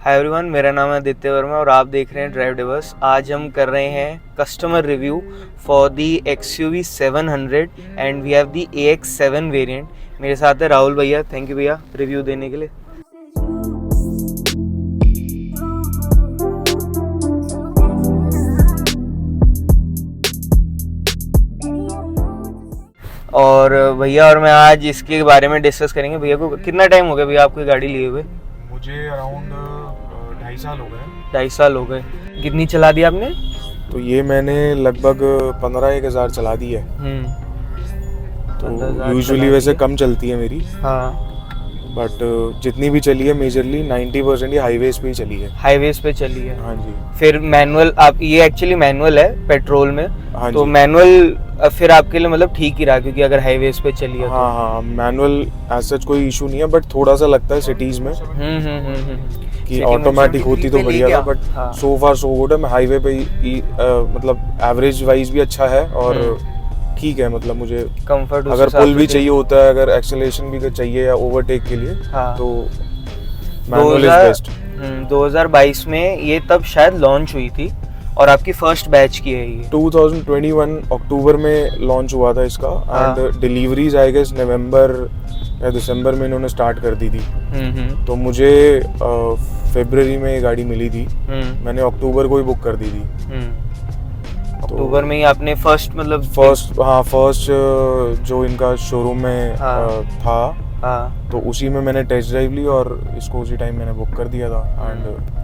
Hi everyone, मेरा नाम है आदित्य वर्मा और आप देख रहे हैं ड्राइव डिवर्स। आज हम कर रहे हैं customer review for the XUV 700 and we have the AX7 variant. मेरे साथ है राहुल भैया। थैंक यू भैया रिव्यू देने के लिए। और भैया और मैं आज इसके बारे में डिस्कस करेंगे। भैया को कितना टाइम हो गया भैया आपकी गाड़ी लिए हुए? मुझे अराउंड 2.5 साल हो गए। 2.5 साल हो गए। कितनी चला दी आपने? तो ये मैंने लगभग 15-1 हज़ार चला दी है। तो यूजुअली वैसे कम चलती है मेरी। हाँ, बट जितनी भी चली है मेजरली 90% ये हाईवेज पे ही चली है। हाईवेज पे चली है। हाँ जी। फिर मैनुअल, आप ये एक्चुअली मैनुअल है पेट्रोल में। हाँ तो जी। मैनुअल फिर आपके लिए मतलब ठीक ही रहा, क्योंकि अगर हाईवेज पे चली है तो। हाँ, मैनुअल एज सच कोई इशू नहीं है, बट थोड़ा सा लगता है सिटीज में कि ऑटोमेटिक होती तो बढ़िया था, but so far so good है। मैं हाईवे पे मतलब एवरेज वाइज भी अच्छा है और ठीक है। मतलब मुझे कंफर्ट, अगर पुल भी चाहिए होता है, अगर एक्सेलरेशन भी चाहिए या ओवरटेक के लिए, तो मैनुअल इज बेस्ट। 2022 में ये तब शायद लॉन्च हुई थी और आपकी फर्स्ट बैच की है ये। 2021 अक्टूबर में लॉन्च हुआ था इसका एंड डिलीवरीज आई गेस नवंबर या दिसंबर में इन्होंने स्टार्ट कर दी थी। तो मुझे फरवरी में ये गाड़ी मिली थी। मैंने अक्टूबर को ही बुक कर दी थी। अक्टूबर में ही आपने फर्स्ट फर्स्ट जो इनका शोरूम में था, तो उसी में मैंने टेस्ट ड्राइव ली और इसको उसी टाइम मैंने बुक कर दिया था। एंड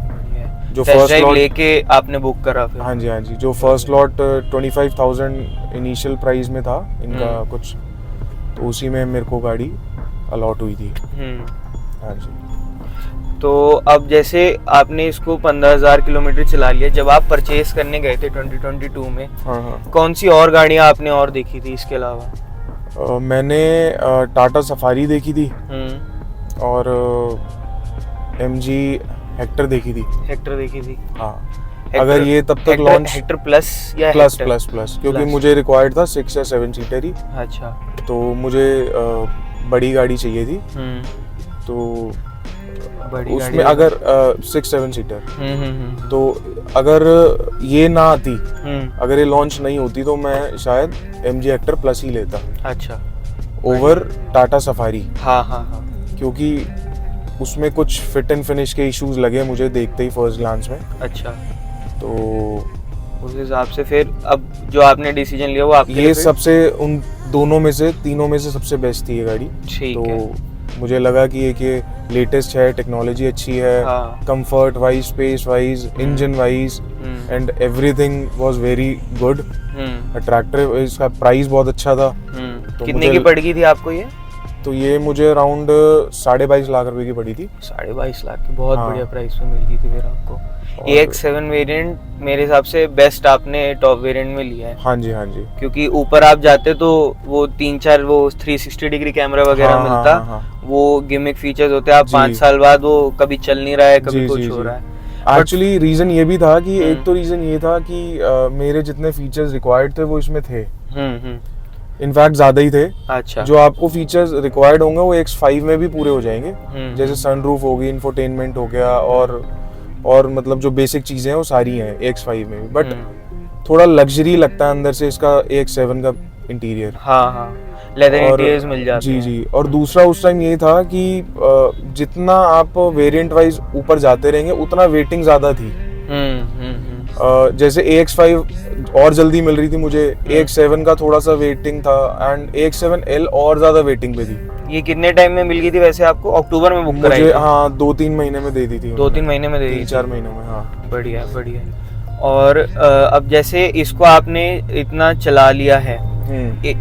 जो फर्स्ट लॉट लेके आपने बुक करा फिर? हाँ जी, जो फर्स्ट लॉट 25,000 इनिशियल प्राइस में था इनका कुछ, तो उसी में मेरे को गाड़ी अलॉट हुई थी। हाँ जी। तो अब जैसे आपने इसको 15,000 किलोमीटर चला लिया, जब आप परचेज करने गए थे 2022 में, कौन सी और गाड़ियाँ आपने और देखी थी इसके अलावा? मैंने टाटा सफारी देखी थी और MG हेक्टर देखी थी। हाँ, अगर ये तब तक लॉन्च हेक्टर प्लस या प्लस क्योंकि मुझे रिक्वायर्ड था 6 या 7 सीटर ही। अच्छा। तो मुझे बड़ी गाड़ी चाहिए थी। तो उसमें अगर 6-7 सीटर, तो अगर ये ना आती, अगर ये लॉन्च नहीं होती, तो मैं शायद MG हेक्टर प्लस ही लेता। अच्छा। Over Tata safari. हाँ, क्योंकि उसमें कुछ फिट एंड फिनिश के इश्यूज लगे मुझे देखते ही फर्स्ट ग्लांस में। अच्छा। तो उस हिसाब से फिर अब जो आपने डिसीजन लिया वो आपके ये सबसे उन तीनों में से सबसे बेस्ट थी ये गाड़ी। तो मुझे लगा कि ये लेटेस्ट है, टेक्नोलॉजी अच्छी है, comfort wise, space wise, engine wise and everything was very good, attractive. इसका प्राइस बहुत अच्छा था। तो कितने की पड़ गई थी आपको ये? तो ये मुझे अराउंड 22.5 लाख रुपए की पड़ी थी। 22.5 लाख की बहुत बढ़िया प्राइस पे मिल गई थी फिर आपको। AX7 वेरिएंट मेरे हिसाब से बेस्ट आपने टॉप वेरिएंट में लिया है। हाँ जी। क्योंकि ऊपर आप जाते तो वो 3-4 वो 360 डिग्री कैमरा वगैरह मिलता। वो गिमिक फीचर्स होते हैं। आप 5 साल बाद वो कभी चल नहीं रहा है, कभी कुछ हो रहा है। एक्चुअली रीजन ये भी था कि एक तो रीजन ये था कि मेरे जितने फीचर्स रिक्वायर्ड थे वो इसमें थे। इनफैक्ट ज्यादा ही थे। अच्छा। जो आपको फीचर्स रिक्वायर्ड होंगे वो X5 में भी पूरे हो जाएंगे। जैसे सनरूफ होगी, इंफोटेनमेंट हो गया और मतलब जो बेसिक चीजें हैं वो सारी हैं X5 में भी। बट थोड़ा लग्जरी लगता है अंदर से इसका AX7 का इंटीरियर। हाँ, लेदर इंटीरियर्स मिल जाते हैं। जी। और दूसरा उस टाइम ये था कि जितना आप वेरिएंट वाइज ऊपर जाते रहेंगे उतना वेटिंग ज्यादा थी। जैसे AX5 और जल्दी मिल रही थी मुझे, AX7 का थोड़ा सा वेटिंग था एंड AX7L और ज्यादा वेटिंग पे थी। ये कितने टाइम में मिल गई थी वैसे आपको? अक्टूबर में बुक कराई थी? हाँ, 2-3 महीने में दे दी थी। 2-3 महीने में दे दी? 3-4 महीनों में। हाँ, बढ़िया। और अब जैसे इसको आपने इतना चला लिया है,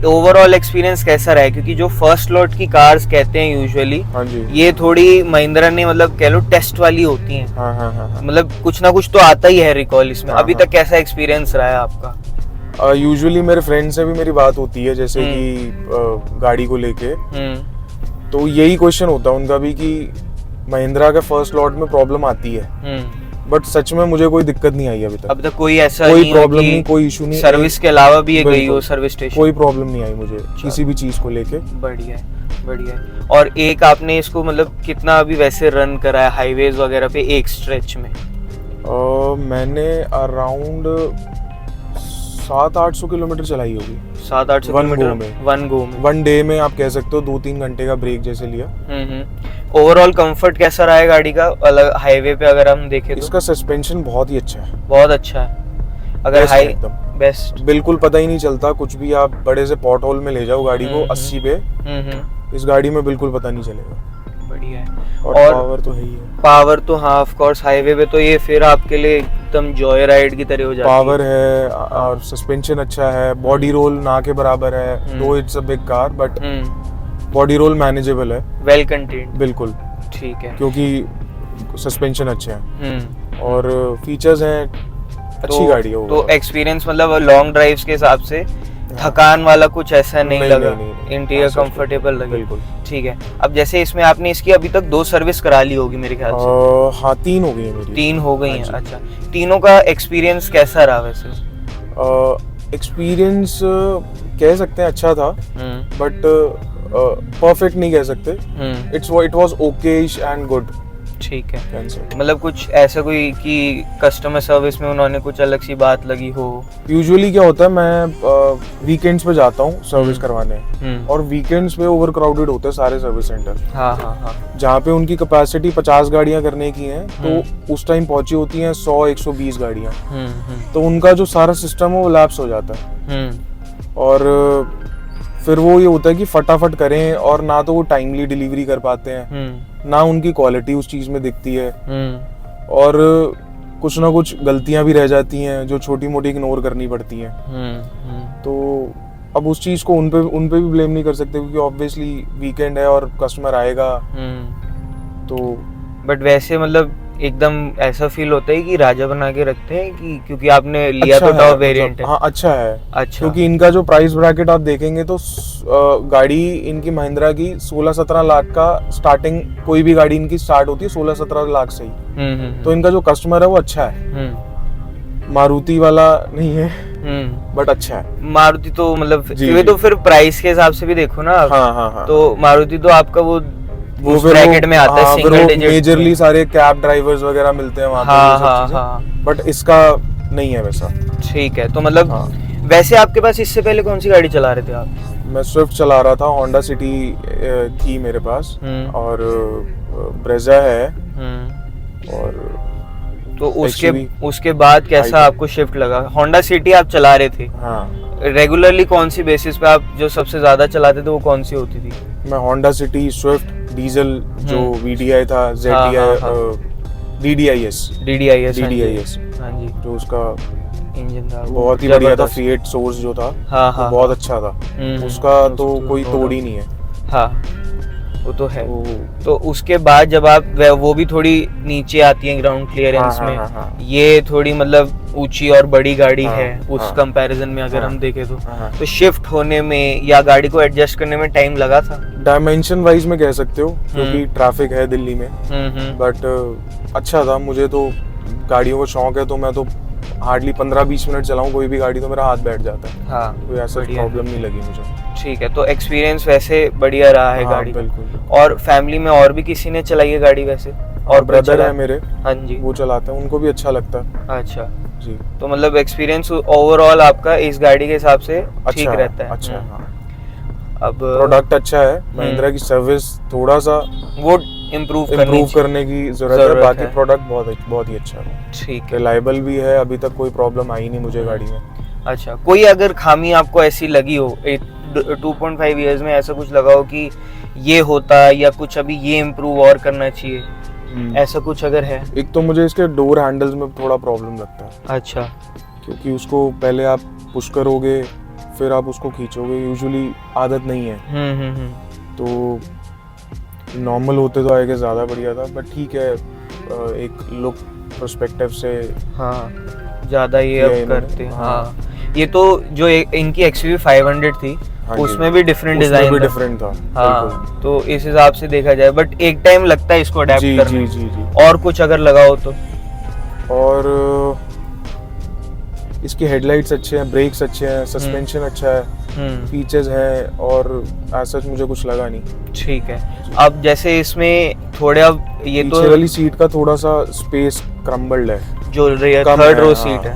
ओवरऑल एक्सपीरियंस कैसा रहा है? क्योंकि जो फर्स्ट लॉट की कार्स कहते हैं यूजुअली, ये थोड़ी महिंद्रा ने मतलब कह लो टेस्ट वाली होती हैं। हाँ। मतलब कुछ ना कुछ तो आता ही है रिकॉल इसमें। अभी तक कैसा एक्सपीरियंस रहा है आपका? यूजुअली मेरे फ्रेंड से भी मेरी बात होती है, जैसे कि गाड़ी को लेके, तो यही क्वेश्चन होता है उनका भी कि महिंद्रा के फर्स्ट लॉट में प्रॉब्लम आती है। बट सच में मुझे कोई दिक्कत नहीं आई अभी तक कोई ऐसा कोई प्रॉब्लम नहीं, कोई इशू नहीं। सर्विस के अलावा भी ये गई हो सर्विस स्टेशन? कोई प्रॉब्लम नहीं आई मुझे किसी भी चीज को लेके। बढ़िया है। बढ़िया है। और एक आपने इसको मतलब कितना अभी वैसे रन करा है हाईवेज वगैरह पे एक स्ट्रेच में? मैंने अराउंड 700-800 किलोमीटर चलाई होगी। 700-800 किलोमीटर वन गो में, वन डे में आप कह सकते हो, 2-3 घंटे का ब्रेक जैसे लिया। ओवरऑल कंफर्ट कैसा रहा है गाड़ी का अलग हाईवे पे अगर हम देखें तो? इसका सस्पेंशन बहुत ही अच्छा है, बहुत अच्छा है। अगर हाई एकदम बेस्ट, बिल्कुल पता ही नहीं चलता कुछ भी। आप बड़े से पॉट होल में ले जाओ गाड़ी को 80 पे, इस गाड़ी में बिल्कुल पता नहीं चलेगा। बढ़िया है। और पावर तो है ही है। पावर तो हाँ ऑफ कोर्स, हाईवे पे तो ये फिर आपके लिए एकदम जॉय राइड की तरह हो जाती है। पावर है और सस्पेंशन अच्छा है, बॉडी रोल ना के बराबर है। दो it's a big car but body roll manageable है, वेल कंटेन्ड। बिल्कुल ठीक है, क्योंकि सस्पेंशन अच्छे हैं और फीचर्स हैं, अच्छी गाड़ी है वो। तो एक्सपीरियंस मतलब लॉन्ग ड्राइव्स के हिसाब से थकान वाला कुछ ऐसा नहीं लगा, इंटीरियर कंफर्टेबल लगे। बिल्कुल ठीक है। अब जैसे इसमें आपने इसकी अभी तक 2 सर्विस करा ली होगी मेरे ख्याल से? हाँ 3 हो गई है मेरी। 3 हो गई हैं, अच्छा। तीनों का एक्सपीरियंस कैसा रहा वैसे? एक्सपीरियंस कह सकते हैं अच्छा था, बट परफेक्ट नहीं कह सकते। It was Okesh and good. ठीक है, मतलब कुछ ऐसा कोई कि कस्टमर सर्विस में उन्होंने कुछ अलग सी बात लगी हो? यूजुअली क्या होता है, मैं वीकेंड्स पे जाता हूँ सर्विस करवाने, और वीकेंड्स पे ओवर क्राउडेड होते हैं सारे सर्विस सेंटर। हाँ। जहाँ पे उनकी कैपेसिटी 50 गाड़ियाँ करने की है, तो उस टाइम पहुंची होती हैं 100-120 गाड़ियाँ। तो उनका जो सारा सिस्टम है वो लैप्स हो जाता है, और फिर वो ये होता है कि फटाफट करें, और ना तो वो टाइमली डिलीवरी कर पाते हैं, ना उनकी क्वालिटी उस चीज में दिखती है, और कुछ ना कुछ गलतियां भी रह जाती हैं जो छोटी मोटी इग्नोर करनी पड़ती हैं। तो अब उस चीज को उन पे भी ब्लेम नहीं कर सकते, क्योंकि ऑब्वियसली वीकेंड है और कस्टमर आएगा। तो बट वैसे मतलब एकदम ऐसा फील होता है कि राजा बना के रखते हैं कि क्योंकि आपने लिया अच्छा तो टॉप वेरिएंट है। हाँ अच्छा है, अच्छा, क्योंकि इनका जो प्राइस ब्रैकेट आप देखेंगे तो गाड़ी इनकी महिंद्रा की 16-17 लाख का स्टार्टिंग, कोई भी गाड़ी इनकी स्टार्ट होती है 16-17 लाख से ही। तो इनका जो कस्टमर है वो अच्छा है, मारुति वाला नहीं है, बट अच्छा है। मारुति तो मतलब तो फिर प्राइस के हिसाब से भी देखो ना। हाँ। तो मारुति तो आपका वो ब्रैकेट में आता है, सिंगल डिजिट। मेजरली सारे कैब ड्राइवर्स वगैरह मिलते हैं वहाँ पे। हाँ। बट इसका नहीं है वैसा। ठीक है, तो मतलब वैसे आपके पास इससे पहले कौन सी गाड़ी चला रहे थे आप? मैं स्विफ्ट चला रहा था, होंडा सिटी थी मेरे पास, और ब्रेजा है, और तो उसके बाद कैसा आपको शिफ्ट लगा? होंडा सिटी आप चला रहे थे? हाँ। रेगुलरली कौन सी बेसिस पे आप जो सबसे ज्यादा चलाते थे वो कौन सी होती थी? मैं होंडा सिटी, स्विफ्ट, डीजल जो VDI था, ZDI, DDIS, हाँ जी, जो उसका इंजन था बहुत ही बढ़िया था। फिएट सोर्स जो था बहुत अच्छा था, उसका तो कोई तोड़ ही नहीं है। हाँ वो तो है। तो उसके बाद जब आप वो भी थोड़ी नीचे आती है ग्राउंड क्लियरेंस में, ये थोड़ी मतलब ऊंची और बड़ी गाड़ी है उस कंपैरिजन में अगर हम देखें तो शिफ्ट होने में या गाड़ी को एडजस्ट करने में टाइम लगा था? डायमेंशन वाइज में कह सकते हो, क्योंकि ट्रैफिक है दिल्ली में, बट अच्छा था। मुझे तो गाड़ियों का शौक है, तो मैं तो हार्डली 15-20 मिनट चलाऊं कोई भी गाड़ी तो मेरा हाथ बैठ जाता है। हाँ, कोई ऐसा प्रॉब्लम नहीं लगी मुझे। ठीक है, तो एक्सपीरियंस वैसे बढ़िया रहा है गाड़ी का। बिल्कुल। और फैमिली में और भी किसी ने चलाई है गाड़ी वैसे? और ब्रदर है मेरे, हाँ जी, वो चलाते हैं, उनको भी अच्छा लगता है। अच्छा जी, तो मतलब एक्सपीरियंस ओवरऑल आपका इस गाड़ी के हिसाब से ठीक रहता है? अच्छा। हाँ। अब प्रोडक्ट अच्छा है, महिंद्रा की सर्विस थोड़ा सा वो इम्प्रूव करने की जरूरत है, बाकी प्रोडक्ट बहुत ही अच्छा है। ठीक है, रिलायबल भी है, अभी तक कोई प्रॉब्लम आई नहीं मुझे गाड़ी में। अच्छा, कोई अगर खामी आपको ऐसी लगी हो 2.5 इयर्स में, ऐसा कुछ लगा हो कि ये होता या कुछ अभी ये इम्प्रूव और करना चाहिए, ऐसा कुछ अगर है? एक तो मुझे इसके डोर हैंडल्स में थोड़ा प्रॉब्लम लगता है। अच्छा, क्योंकि उसको पहले आप पुश करोगे फिर आप उसको खींचोगे, यूजुअली आदत नहीं है। तो नॉर्मल होते तो आगे ज़्यादा बढ़िया था, बट ठीक है, एक लुक पर्सपेक्टिव से ज़्यादा ये अब करते हैं। हाँ, ये तो जो इनकी XUV 500 थी, उसमें भी डिफरेंट डिजाइन था। हाँ, तो इस हिसाब से देखा जाए, बट एक टाइम लगता है इसको अडेप्ट करने। जी। और कुछ अगर लगा हो तो? और इसकी हेडलाइट्स अच्छे हैं, ब्रेक्स अच्छे हैं, सस्पेंशन अच्छा है, फीचर्स हैं, और ऐसा मुझे कुछ लगा नहीं। ठीक है। अब जैसे इसमें थोड़े अब ये तो पीछे वाली सीट का थोड़ा सा स्पेस क्रम्बल्ड है, जो थर्ड रो सीट है,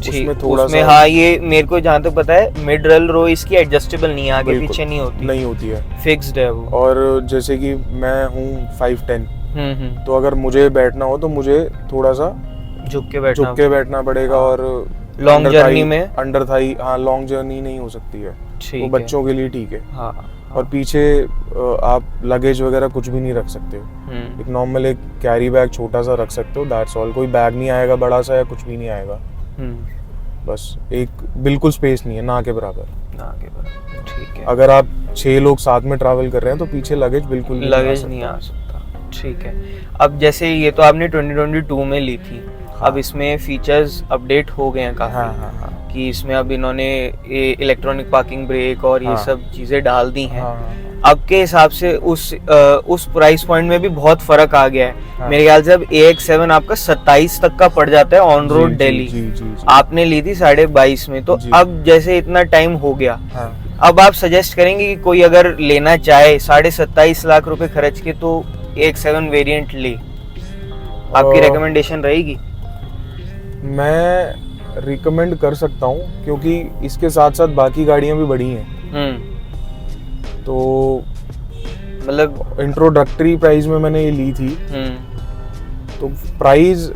उसमें थोड़ा उसमें सा, हाँ, ये मेरे को जहाँ तक पता है मिडल रो इसकी एडजस्टेबल नहीं है, आगे पीछे नहीं होती है, फिक्स्ड है वो। और जैसे कि मैं हूँ 5'10", तो अगर मुझे बैठना हो तो मुझे थोड़ा सा झुक के बैठना पड़ेगा, और लॉन्ग जर्नी में अंडर थाई, हाँ लॉन्ग जर्नी नहीं हो सकती है, वो बच्चों के लिए ठीक है। हाँ। और पीछे आप लगेज वगैरह कुछ भी नहीं रख सकते हो, एक नॉर्मल एक कैरी बैग छोटा सा रख सकते हो, दैट्स ऑल। कोई बैग नहीं आएगा बड़ा सा या कुछ भी नहीं आएगा, बस एक बिल्कुल स्पेस नहीं है, ना के बराबर। ठीक है। अगर आप 6 लोग साथ में ट्रैवल कर रहे हैं तो पीछे लगेज बिल्कुल नहीं आ सकता। ठीक है। अब जैसे ये तो आपने 2022 में ली थी, अब इसमें फीचर्स अपडेट हो गए हैं काफी, कि इसमें अब इन्होंने इलेक्ट्रॉनिक पार्किंग ब्रेक और ये सब चीजें डाल दी हैं। अब के हिसाब से उस प्राइस पॉइंट में भी बहुत फर्क आ गया है। मेरे ख्याल से अब AX7 आपका 27 तक का पड़ जाता है ऑन रोड दिल्ली, आपने ली थी 22.5 में। तो अब जैसे इतना टाइम हो गया, अब आप सजेस्ट करेंगे कि कोई अगर लेना चाहे 27.5 लाख रुपए खर्च के तो AX7 वेरिएंट ले, आपकी रिकमेंडेशन रहेगी? मैं रिकमेंड कर सकता हूँ, क्योंकि इसके साथ साथ बाकी गाड़ियां भी बढ़ी हैं, तो मतलब इंट्रोडक्टरी प्राइस में मैंने ये ली थी, तो प्राइस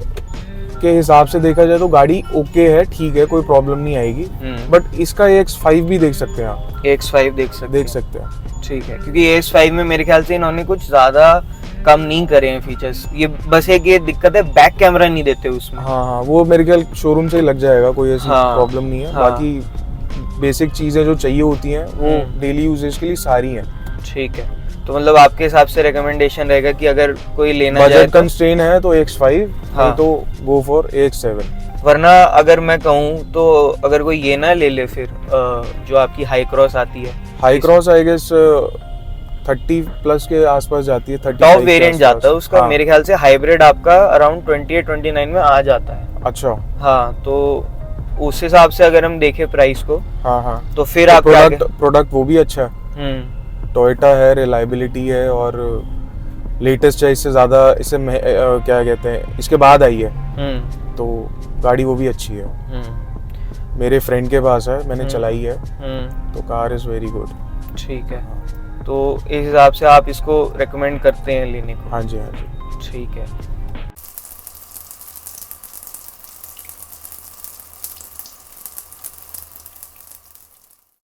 के हिसाब से देखा जाए तो गाड़ी ओके है, ठीक है, कोई प्रॉब्लम नहीं आएगी। बट इसका AX5 भी देख सकते हैं आप, AX5 देख सकते हैं। ठीक है, क्योंकि AX5 में मेरे ख्याल से इन्होंने कुछ ज्यादा कम नहीं करे हैं फीचर्स, ये बस एक ये दिक्कत है बैक कैमरा नहीं देते उसमें। हाँ, वो मेरे ख्याल शोरूम से ही लग जाएगा, कोई ऐसी प्रॉब्लम नहीं है। बाकी बेसिक चीजें जो चाहिए होती हैं वो डेली यूजेज के लिए सारी हैं। ठीक है, तो मतलब आपके हिसाब से रिकमेंडेशन रहेगा कि अगर कोई लेना बजट कंस्ट्रेन है तो AX5, नहीं तो गो फॉर AX7। वरना अगर मैं कहूँ तो अगर कोई ये ना ले ले, फिर जो आपकी हाई क्रॉस आती है, high cross I guess 30 plus के आसपास जाती है, 30 टॉप वेरिएंट जाता है उसका। मेरे ख्याल से हाइब्रिड आपका अराउंड 28-29 में आ जाता है। अच्छा, हाँ, तो उस हिसाब से अगर हम देखें प्राइस को, तो फिर आप प्रोडक्ट वो भी अच्छा है, टोयोटा है, रिलायबिलिटी है, और लेटेस्ट है, इससे ज्यादा इससे क्या कहते हैं इसके बाद आई है, तो गाड़ी वो भी अच्छी है। मेरे फ्रेंड के पास है, मैंने चलाई है, तो कार इज वेरी गुड। ठीक है, तो इस हिसाब से आप इसको रेकमेंड करते हैं लेने को? हाँ जी, हाँ जी। ठीक है।